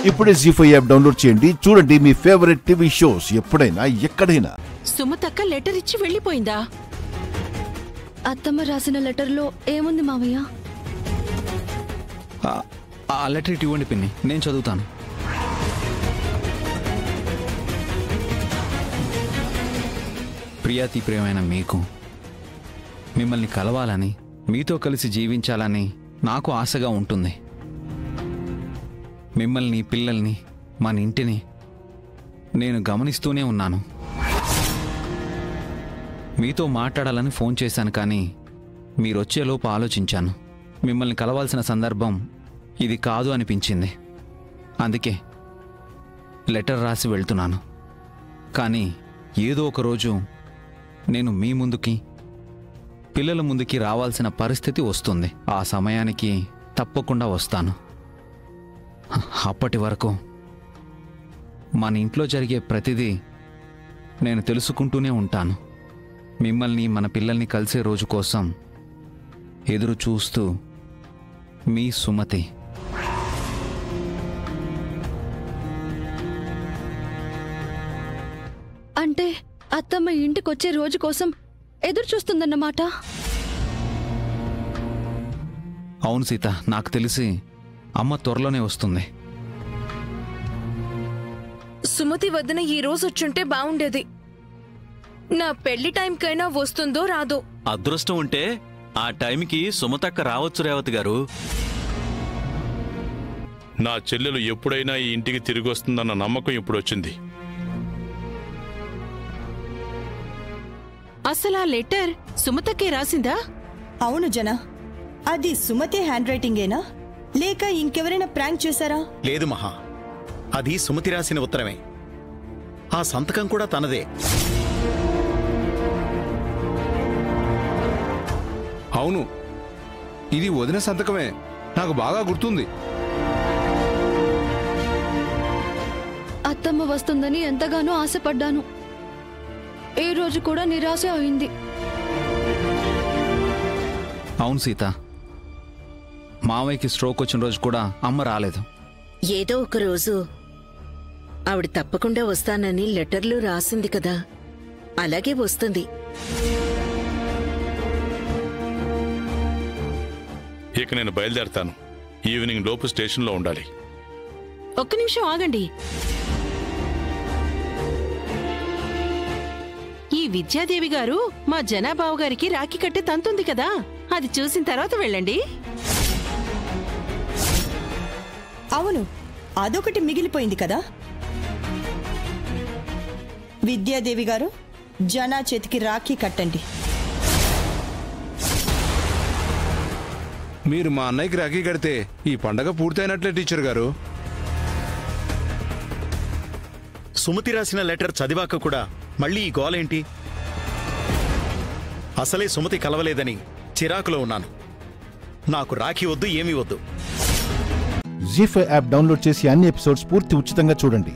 ఇప్పుడే జీ5 app download చేయండి. చూడండి మీ ఫేవరెట్ టీవీ షోస్ ఎప్పుడైనా ఎక్కడైనా. సుమతక్క లెటర్ ఇచ్చి వెళ్ళిపోయిందా? అత్తమ్మ రాసిన లెటర్లో ఏముంది మావయ్య? ఆ లెటర్ ఇటు ఇవ్వండి పిన్ని, నేను చదువుతాను. ప్రియాతి ప్రియమైన మీకు, మిమ్మల్ని కలవాలని, మీతో కలిసి జీవించాలని నాకు ఆశగా ఉంటుంది. మిమ్మల్ని, పిల్లల్ని, మన ఇంటిని నేను గమనిస్తూనే ఉన్నాను. మీతో మాట్లాడాలని ఫోన్ చేశాను, కానీ మీరొచ్చేలోపు ఆలోచించాను. మిమ్మల్ని కలవాల్సిన సందర్భం ఇది కాదు అనిపించింది. అందుకే లెటర్ రాసి వెళ్తున్నాను. కానీ ఏదో ఒకరోజు నేను మీ ముందుకి, పిల్లల ముందుకి రావాల్సిన పరిస్థితి వస్తుంది. ఆ సమయానికి తప్పకుండా వస్తాను. అప్పటి వరకు మన ఇంట్లో జరిగే ప్రతిదీ నేను తెలుసుకుంటూనే ఉంటాను. మిమ్మల్ని, మన పిల్లల్ని కలిసే రోజు కోసం ఎదురు చూస్తూ మీ సుమతి. అంటే అత్తమ్మ ఇంటికొచ్చే రోజు కోసం ఎదురు చూస్తుందన్నమాట. అవును సీత, నాకు తెలిసి అమ్మ త్వరలోనే వస్తుంది. సుమతి వదిన ఈ రోజు వచ్చుంటే బాగుండేది. నా పెళ్లి టైంకైనా వస్తుందో రాదో. అదృష్టం ఉంటే ఆ టైంకి సుమతక్క రావచ్చు రేవతి గారు. నా చెల్లెలు ఎప్పుడైనా ఈ ఇంటికి తిరిగి వస్తుందన్న నమ్మకం ఇప్పుడు వచ్చింది. అసలు ఆ లెటర్ సుమతక్కే రాసిందా? అవును జన, అది సుమతి హ్యాండ్ రైటింగేనా లేక ఇంకెవరైనా ప్రాంక్ చేశారా? లేదు మహా, అది సుమతి రాసిన ఉత్తరమే. ఆ సంతకం కూడా తనదే. అవును, ఇది వదిన సంతకమే, నాకు బాగా గుర్తుంది. అత్తమ్మ వస్తుందని ఎంతగానో ఆశపడ్డాను. ఈ రోజు కూడా నిరాశ అయింది. అవును సీత, మావయ్యకి స్ట్రోక్ వచ్చిన రోజు కూడా అమ్మ రాలేదు. ఏదో ఒక రోజు ఆవిడ తప్పకుండా వస్తానని లెటర్లు రాసింది కదా, అలాగే వస్తుంది. ఇక నేను బయలుదేరతాను. ఈవినింగ్ లోపు స్టేషన్లో ఉండాలి. ఒక్క నిమిషం ఆగండి. ఈ విద్యాదేవి గారు మా జనాబావు గారికి రాఖీ కట్టే తంతుంది కదా, అది చూసిన తర్వాత వెళ్ళండి. అవును, అదొకటి మిగిలిపోయింది కదా. విద్యాదేవి గారు, జనా చేతికి రాఖీ కట్టండి. మీరు మా అన్నయ్యకి రాఖీ కడితే ఈ పండగ పూర్తయినట్లే టీచర్ గారు. సుమతి రాసిన లెటర్ చదివాక కూడా మళ్ళీ ఈ గోలేంటి? అసలే సుమతి కలవలేదని చిరాకులో ఉన్నాను. నాకు రాఖీ వద్దు, ఏమీ వద్దు. జీ5 యాప్ డౌన్లోడ్ చేసి అన్ని ఎపిసోడ్స్ పూర్తి ఉచితంగా చూడండి.